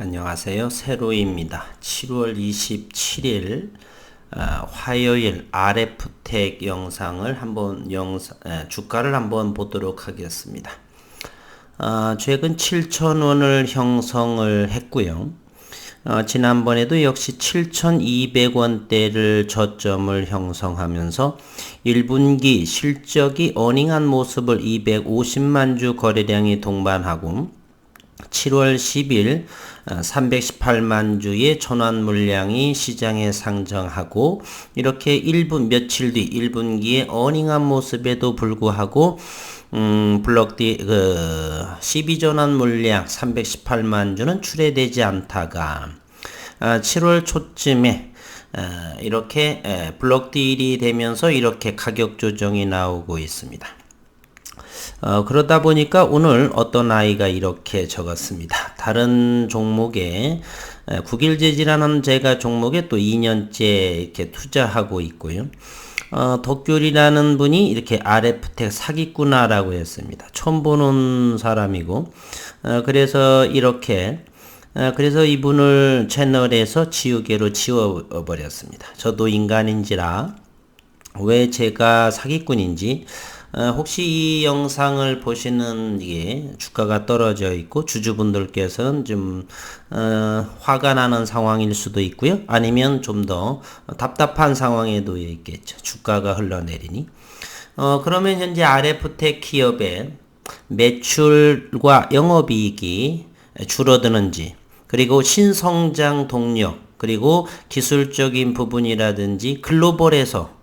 안녕하세요. 세로이입니다. 7월 27일 화요일 RF텍 영상을 주가를 한번 보도록 하겠습니다. 최근 7,000원을 형성을 했고요. 지난번에도 역시 7,200원대를 저점을 형성하면서 1분기 실적이 어닝한 모습을 250만 주 거래량이 동반하고 7월 10일 318만 주의 전환 물량이 시장에 상정하고 이렇게 며칠 뒤 1분기에 어닝한 모습에도 불구하고 블록디 12전환 물량 318만 주는 출회되지 않다가 7월 초쯤에 이렇게 블록딜이 되면서 이렇게 가격 조정이 나오고 있습니다. 그러다 보니까 오늘 어떤 아이가 이렇게 적었습니다. 다른 종목에 국일재지라는 제가 종목에 또 2년째 이렇게 투자하고 있고요. 덕귤이라는 분이 이렇게 RF텍 사기꾼아라고 했습니다. 처음 보는 사람이고, 그래서 이분을 채널에서 지우개로 지워버렸습니다. 저도 인간인지라 왜 제가 사기꾼인지 혹시 이 영상을 보시는 주가가 떨어져 있고 주주분들께서는 좀 화가 나는 상황일 수도 있고요. 아니면 좀 더 답답한 상황에 놓여 있겠죠. 주가가 흘러내리니. 그러면 현재 RF텍 기업의 매출과 영업이익이 줄어드는지, 그리고 신성장 동력, 그리고 기술적인 부분이라든지 글로벌에서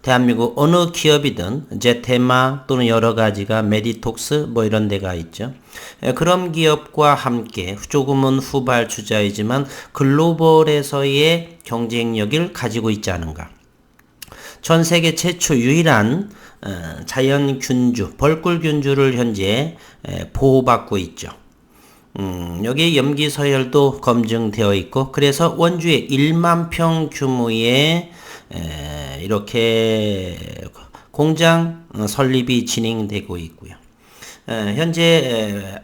대한민국 어느 기업이든 제테마 또는 여러 가지가 메디톡스 이런 데가 있죠. 그런 기업과 함께 조금은 후발주자이지만 글로벌에서의 경쟁력을 가지고 있지 않은가. 전 세계 최초 유일한 자연균주, 벌꿀균주를 현재 보호받고 있죠. 여기에 염기서열도 검증되어 있고, 그래서 원주에 1만 평 규모의 이렇게 공장 설립이 진행되고 있고요. 현재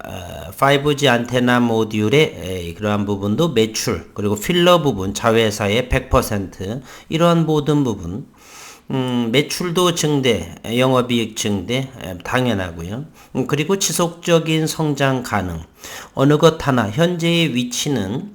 5G 안테나 모듈의 그러한 부분도 매출, 그리고 필러 부분, 자회사의 100% 이러한 모든 부분, 매출도 증대, 영업이익 증대 당연하고요. 그리고 지속적인 성장 가능. 어느 것 하나 현재의 위치는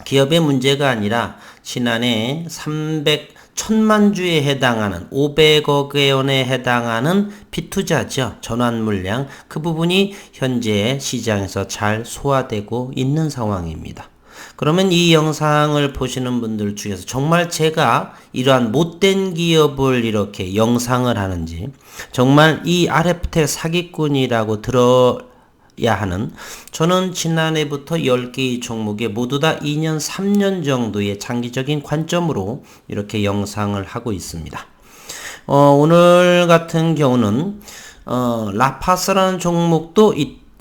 기업의 문제가 아니라 지난해 1,000만 주에 해당하는 500억의 원에 해당하는 피투자죠. 전환 물량. 그 부분이 현재 시장에서 잘 소화되고 있는 상황입니다. 그러면 이 영상을 보시는 분들 중에서 정말 제가 이러한 못된 기업을 이렇게 영상을 하는지, 정말 이 RF텍 사기꾼이라고 들어야 하는, 저는 지난해부터 10개의 종목에 모두 다 2년, 3년 정도의 장기적인 관점으로 이렇게 영상을 하고 있습니다. 오늘 같은 경우는 라파스라는 종목도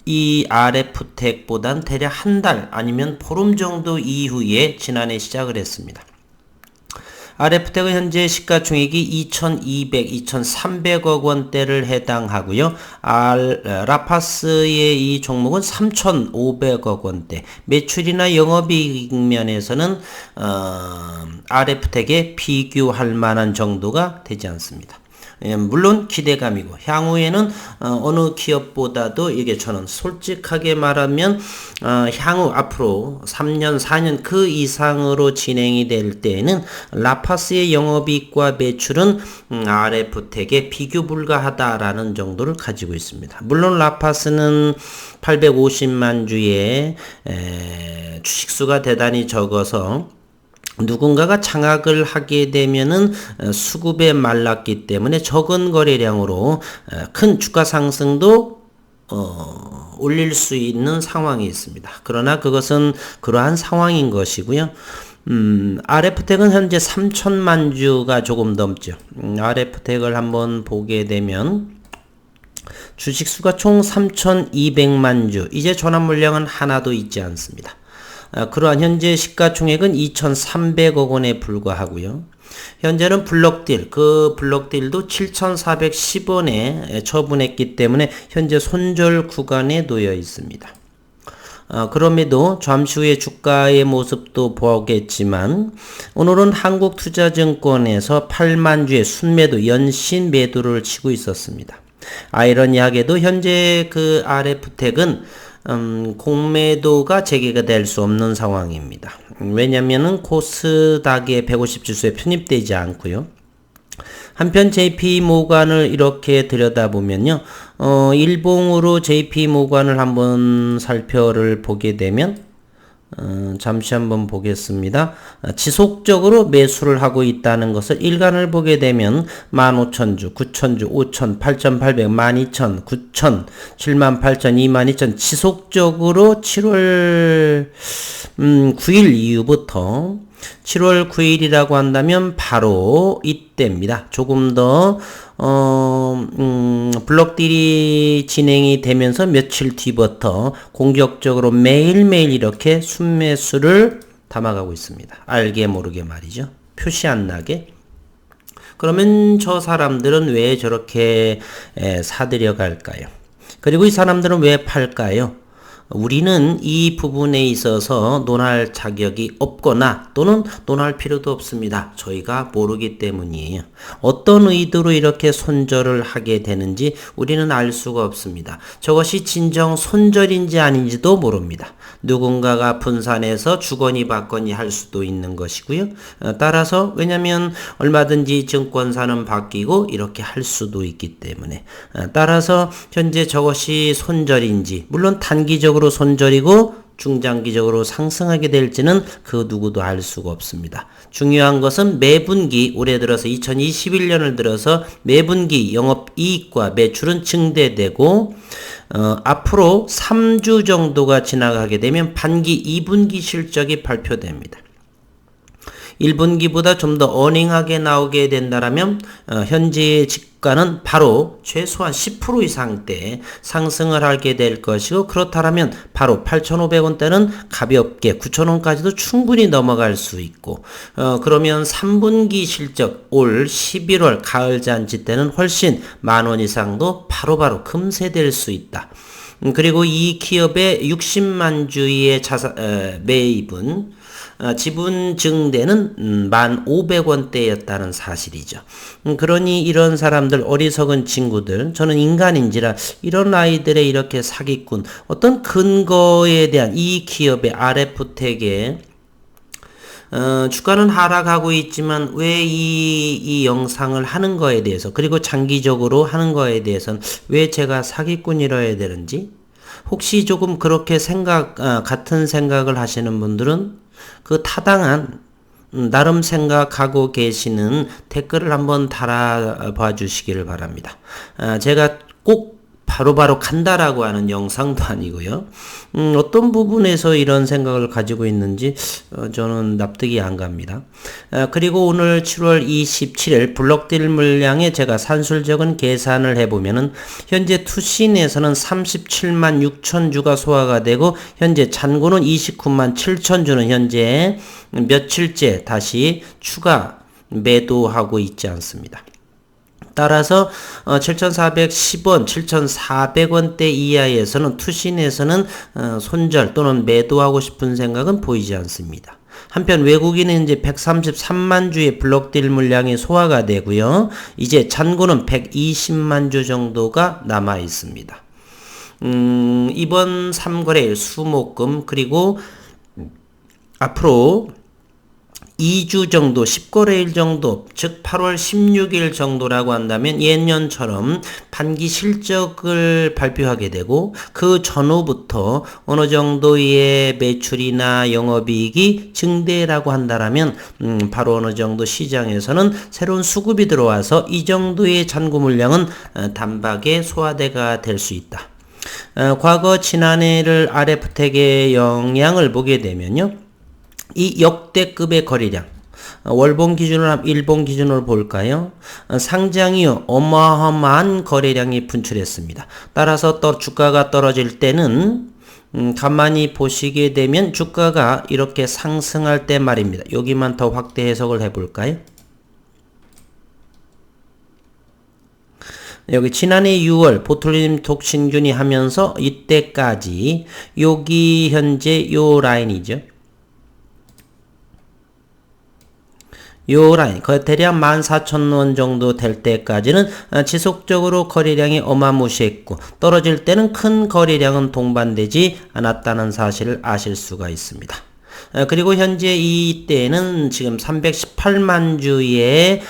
이 RF텍보단 대략 한 달 아니면 보름 정도 이후에 지난해 시작을 했습니다. RF텍은 현재 시가총액이 2,200, 2,300억 원대를 해당하고요. 라파스의 이 종목은 3,500억 원대. 매출이나 영업이익 면에서는 RF텍에 비교할 만한 정도가 되지 않습니다. 물론 기대감이고, 향후에는 어느 기업보다도 이게 저는 솔직하게 말하면 향후 앞으로 3년 4년 그 이상으로 진행이 될 때에는 라파스의 영업이익과 매출은 RF텍에 비교 불가하다라는 정도를 가지고 있습니다. 물론 라파스는 850만 주의 주식수가 대단히 적어서 누군가가 장악을 하게 되면은 수급에 말랐기 때문에 적은 거래량으로 큰 주가 상승도 올릴 수 있는 상황이 있습니다. 그러나 그것은 그러한 상황인 것이고요. RF텍은 현재 3천만 주가 조금 넘죠. RF텍을 한번 보게 되면 주식수가 총 3,200만 주, 이제 전환 물량은 하나도 있지 않습니다. 그러한 현재 시가총액은 2,300억 원에 불과하고요. 현재는 블록딜, 그 블록딜도 7,410원에 처분했기 때문에 현재 손절 구간에 놓여 있습니다. 그럼에도 잠시 후에 주가의 모습도 보겠지만 오늘은 한국투자증권에서 8만 주의 순매도 연신 매도를 치고 있었습니다. 아이러니하게도 현재 그 RF택은 공매도가 재개가 될 수 없는 상황입니다. 왜냐면은 코스닥의 150 지수에 편입되지 않고요. 한편 JP모간을 이렇게 들여다보면요. 일봉으로 JP모간을 한번 살펴를 보게 되면 잠시 한번 보겠습니다. 지속적으로 매수를 하고 있다는 것을 일간을 보게 되면 15,000주, 9,000주, 5,000, 8,800, 12,000, 9,000, 78,000, 22,000 지속적으로 7월 9일 이후부터 7월 9일이라고 한다면 바로 이때입니다. 조금 더 블록딜이 진행이 되면서 며칠 뒤부터 공격적으로 매일매일 이렇게 순매수를 담아가고 있습니다. 알게 모르게 말이죠. 표시 안 나게. 그러면 저 사람들은 왜 저렇게 사들여 갈까요? 그리고 이 사람들은 왜 팔까요? 우리는 이 부분에 있어서 논할 자격이 없거나 또는 논할 필요도 없습니다. 저희가 모르기 때문이에요. 어떤 의도로 이렇게 손절을 하게 되는지 우리는 알 수가 없습니다. 저것이 진정 손절인지 아닌지도 모릅니다. 누군가가 분산해서 주거니 받거니 할 수도 있는 것이고요. 따라서 왜냐하면 얼마든지 증권사는 바뀌고 이렇게 할 수도 있기 때문에 따라서 현재 저것이 손절인지 물론 단기적으로 손절이고 중장기적으로 상승하게 될지는 그 누구도 알 수가 없습니다. 중요한 것은 매분기 올해 들어서 2021년을 들어서 매분기 영업이익과 매출은 증대되고 앞으로 3주 정도가 지나가게 되면 반기 2분기 실적이 발표됩니다. 1분기보다 좀 더 어닝하게 나오게 된다라면 현재의 주가는 바로 최소한 10% 이상대 상승을 하게 될 것이고 그렇다면 바로 8,500원대는 가볍게 9,000원까지도 충분히 넘어갈 수 있고 그러면 3분기 실적 올 11월 가을잔치 때는 훨씬 10,000원 이상도 바로바로 금세 될 수 있다. 그리고 이 기업의 60만 주의 매입은 지분 증대는 1,500원대였다는 사실이죠. 그러니 이런 사람들 어리석은 친구들 저는 인간인지라 이런 아이들의 이렇게 사기꾼 어떤 근거에 대한 이 기업의 RF택의 주가는 하락하고 있지만 왜 이 영상을 하는 거에 대해서 그리고 장기적으로 하는 거에 대해서는 왜 제가 사기꾼이라야 되는지 혹시 조금 그렇게 같은 생각을 하시는 분들은 그 타당한 나름 생각하고 계시는 댓글을 한번 달아봐 주시기를 바랍니다. 제가 꼭 바로바로 간다라고 하는 영상도 아니고요. 어떤 부분에서 이런 생각을 가지고 있는지 저는 납득이 안 갑니다. 그리고 오늘 7월 27일 블록딜 물량에 제가 산술적인 계산을 해보면은 현재 투신에서는 37만 6천 주가 소화가 되고 현재 잔고는 29만 7천 주는 현재 며칠째 다시 추가 매도하고 있지 않습니다. 따라서 7,410원, 7,400원대 이하에서는 투신에서는 손절 또는 매도하고 싶은 생각은 보이지 않습니다. 한편 외국인은 이제 133만 주의 블록딜 물량이 소화가 되고요. 이제 잔고는 120만 주 정도가 남아 있습니다. 이번 3거래일 수목금 그리고 앞으로 2주 정도, 10거래일 정도, 즉 8월 16일 정도라고 한다면 예년처럼 반기 실적을 발표하게 되고 그 전후부터 어느 정도의 매출이나 영업이익이 증대라고 한다면 바로 어느 정도 시장에서는 새로운 수급이 들어와서 이 정도의 잔고 물량은 단박에 소화대가 될 수 있다. 과거 지난해를 RF택의 영향을 보게 되면요. 이 역대급의 거래량 월봉 기준으로 일봉 기준으로 볼까요? 상당히 어마어마한 거래량이 분출했습니다. 따라서 주가가 떨어질 때는 가만히 보시게 되면 주가가 이렇게 상승할 때 말입니다. 여기만 더 확대 해석을 해볼까요? 여기 지난해 6월 보툴리눔 톡신균이 하면서 이때까지 여기 현재 요 라인이죠. 요 라인, 대략 14,000원 정도 될 때까지는 지속적으로 거래량이 어마무시했고 떨어질 때는 큰 거래량은 동반되지 않았다는 사실을 아실 수가 있습니다. 그리고 현재 이때에는 지금 318만 주의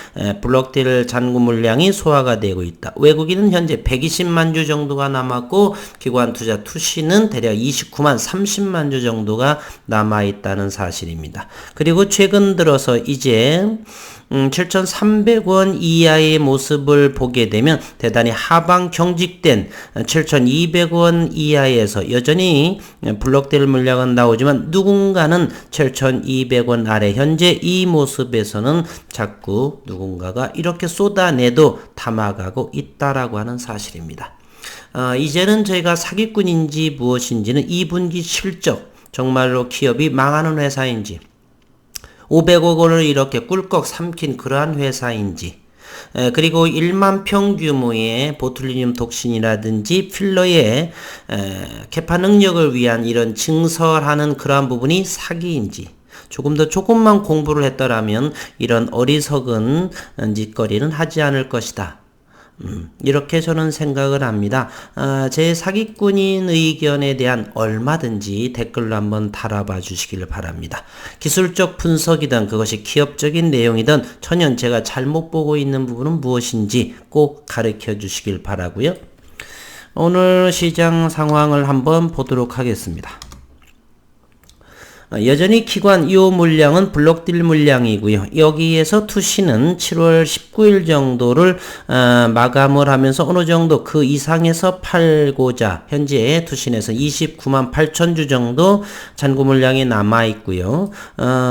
블록딜 잔고 물량이 소화가 되고 있다. 외국인은 현재 120만 주 정도가 남았고 기관 투자 투시는 대략 29만 30만 주 정도가 남아 있다는 사실입니다. 그리고 최근 들어서 이제 7,300원 이하의 모습을 보게 되면 대단히 하방 경직된 7,200원 이하에서 여전히 블록될 물량은 나오지만 누군가는 7,200원 아래 현재 이 모습에서는 자꾸 누군가가 이렇게 쏟아내도 담아가고 있다라고 하는 사실입니다. 이제는 저희가 사기꾼인지 무엇인지는 2분기 실적, 정말로 기업이 망하는 회사인지 500억 원을 이렇게 꿀꺽 삼킨 그러한 회사인지, 그리고 1만 평 규모의 보툴리늄 톡신이라든지 필러의 캐파 능력을 위한 이런 증설하는 그러한 부분이 사기인지, 조금만 공부를 했더라면 이런 어리석은 짓거리는 하지 않을 것이다. 이렇게 저는 생각을 합니다. 제 사기꾼인 의견에 대한 얼마든지 댓글로 한번 달아봐 주시기를 바랍니다. 기술적 분석이든 그것이 기업적인 내용이든 전혀 제가 잘못 보고 있는 부분은 무엇인지 꼭 가르쳐 주시길 바라고요. 오늘 시장 상황을 한번 보도록 하겠습니다. 여전히 기관 이 물량은 블록딜 물량이고요. 여기에서 투시는 7월 19일 정도를 마감을 하면서 어느 정도 그 이상에서 팔고자 현재 투신에서 29만 8천 주 정도 잔고 물량이 남아 있고요.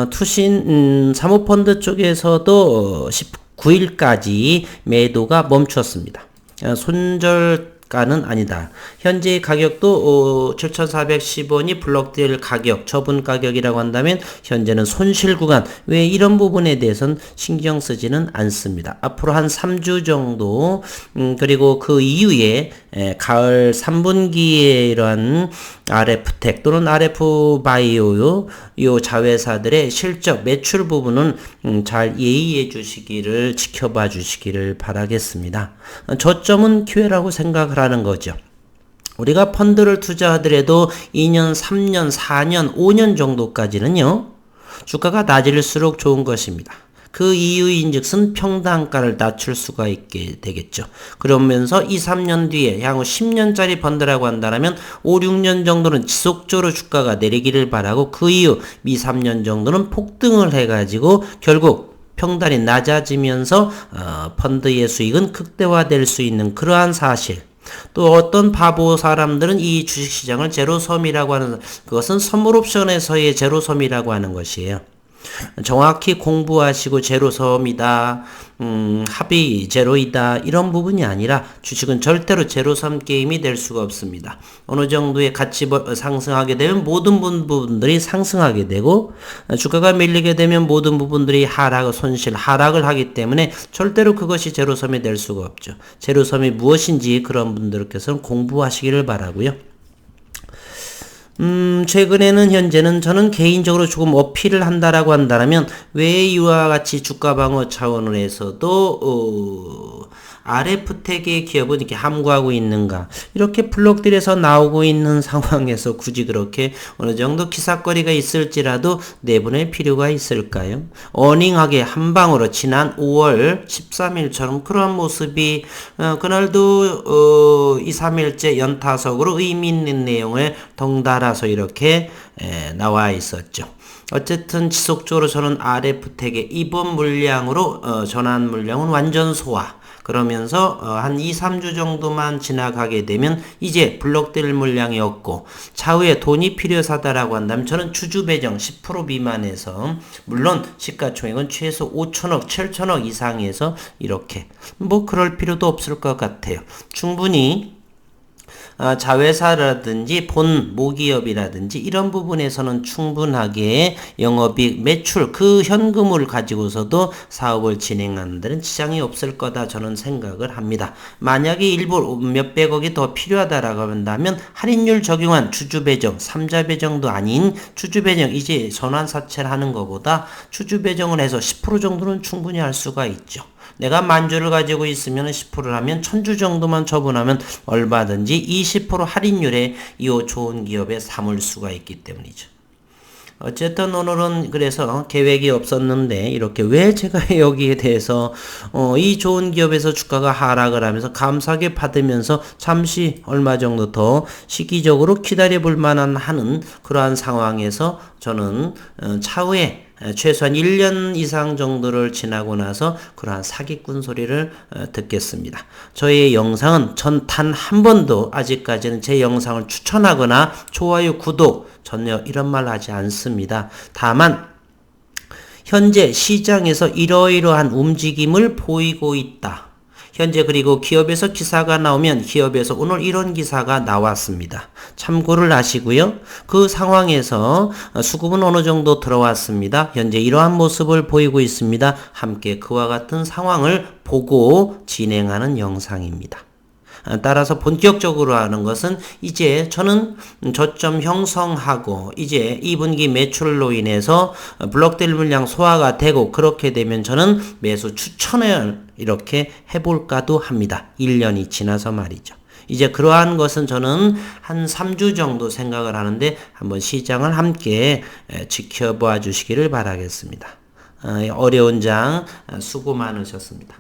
투신 사모펀드 쪽에서도 19일까지 매도가 멈췄습니다. 손절가는 아니다. 현재 가격도 7,410원이 블록딜 가격, 처분 가격이라고 한다면 현재는 손실 구간. 왜 이런 부분에 대해서는 신경 쓰지는 않습니다. 앞으로 한 3주 정도 그리고 그 이후에 가을 3분기에 이러한 RF텍 또는 RF바이오 요 자회사들의 실적 매출 부분은 잘 예의해 주시기를 지켜봐 주시기를 바라겠습니다. 저점은 기회라고 생각을 하는 거죠. 우리가 펀드를 투자하더라도 2년, 3년, 4년, 5년 정도까지는요, 주가가 낮을수록 좋은 것입니다. 그 이유인즉슨 평단가를 낮출 수가 있게 되겠죠. 그러면서 2, 3년 뒤에 향후 10년짜리 펀드라고 한다면 5, 6년 정도는 지속적으로 주가가 내리기를 바라고 그 이후 2, 3년 정도는 폭등을 해가지고 결국 평단이 낮아지면서 펀드의 수익은 극대화될 수 있는 그러한 사실. 또 어떤 바보 사람들은 이 주식시장을 제로섬이라고 하는, 그것은 선물옵션에서의 제로섬이라고 하는 것이에요. 정확히 공부하시고 제로섬이다, 합의 제로이다 이런 부분이 아니라 주식은 절대로 제로섬 게임이 될 수가 없습니다. 어느 정도의 가치 상승하게 되면 모든 부분들이 상승하게 되고 주가가 밀리게 되면 모든 부분들이 하락을 하기 때문에 절대로 그것이 제로섬이 될 수가 없죠. 제로섬이 무엇인지 그런 분들께서는 공부하시기를 바라고요. 최근에는 현재는 저는 개인적으로 조금 어필을 한다라고 한다면 왜 이와 같이 주가 방어 차원에서도 RF텍의 기업은 이렇게 함구하고 있는가, 이렇게 블록들에서 나오고 있는 상황에서 굳이 그렇게 어느 정도 기사거리가 있을지라도 내보낼 필요가 있을까요? 어닝하게 한 방으로 지난 5월 13일처럼 그런 모습이 그날도 2, 3일째 연타석으로 의미 있는 내용을 덩달아서 이렇게 나와 있었죠. 어쨌든 지속적으로 저는 RF텍의 이번 물량으로 전환 물량은 완전 소화. 그러면서 한 2, 3주 정도만 지나가게 되면 이제 블록될 물량이 없고 차후에 돈이 필요하다라고 한다면 저는 주주 배정 10% 미만에서, 물론 시가총액은 최소 5천억, 7천억 이상에서 이렇게 그럴 필요도 없을 것 같아요. 충분히 자회사라든지 본 모기업이라든지 이런 부분에서는 충분하게 영업이익 매출 그 현금을 가지고서도 사업을 진행하는 데는 지장이 없을 거다 저는 생각을 합니다. 만약에 일부 몇백억이 더 필요하다라고 한다면 할인율 적용한 주주배정, 3자 배정도 아닌 주주배정 이제 전환사채를 하는 것보다 주주배정을 해서 10% 정도는 충분히 할 수가 있죠. 내가 10,000주를 가지고 있으면 10%를 하면 1,000주 정도만 처분하면 얼마든지 20% 할인율에 이 좋은 기업에 삼을 수가 있기 때문이죠. 어쨌든 오늘은 그래서 계획이 없었는데 이렇게 왜 제가 여기에 대해서 이 좋은 기업에서 주가가 하락을 하면서 감사하게 받으면서 잠시 얼마 정도 더 시기적으로 기다려 볼 만한 하는 그러한 상황에서 저는 차후에 최소한 1년 이상 정도를 지나고 나서 그러한 사기꾼 소리를 듣겠습니다. 저의 영상은 전 단 한 번도 아직까지는 제 영상을 추천하거나 좋아요, 구독 전혀 이런 말 하지 않습니다. 다만 현재 시장에서 이러이러한 움직임을 보이고 있다. 현재 그리고 기업에서 기사가 나오면 기업에서 오늘 이런 기사가 나왔습니다. 참고를 하시고요. 그 상황에서 수급은 어느 정도 들어왔습니다. 현재 이러한 모습을 보이고 있습니다. 함께 그와 같은 상황을 보고 진행하는 영상입니다. 따라서 본격적으로 하는 것은 이제 저는 저점 형성하고 이제 2분기 매출로 인해서 블록될 물량 소화가 되고 그렇게 되면 저는 매수 추천을 이렇게 해볼까도 합니다. 1년이 지나서 말이죠. 이제 그러한 것은 저는 한 3주 정도 생각을 하는데 한번 시장을 함께 지켜봐 주시기를 바라겠습니다. 어려운 장 수고 많으셨습니다.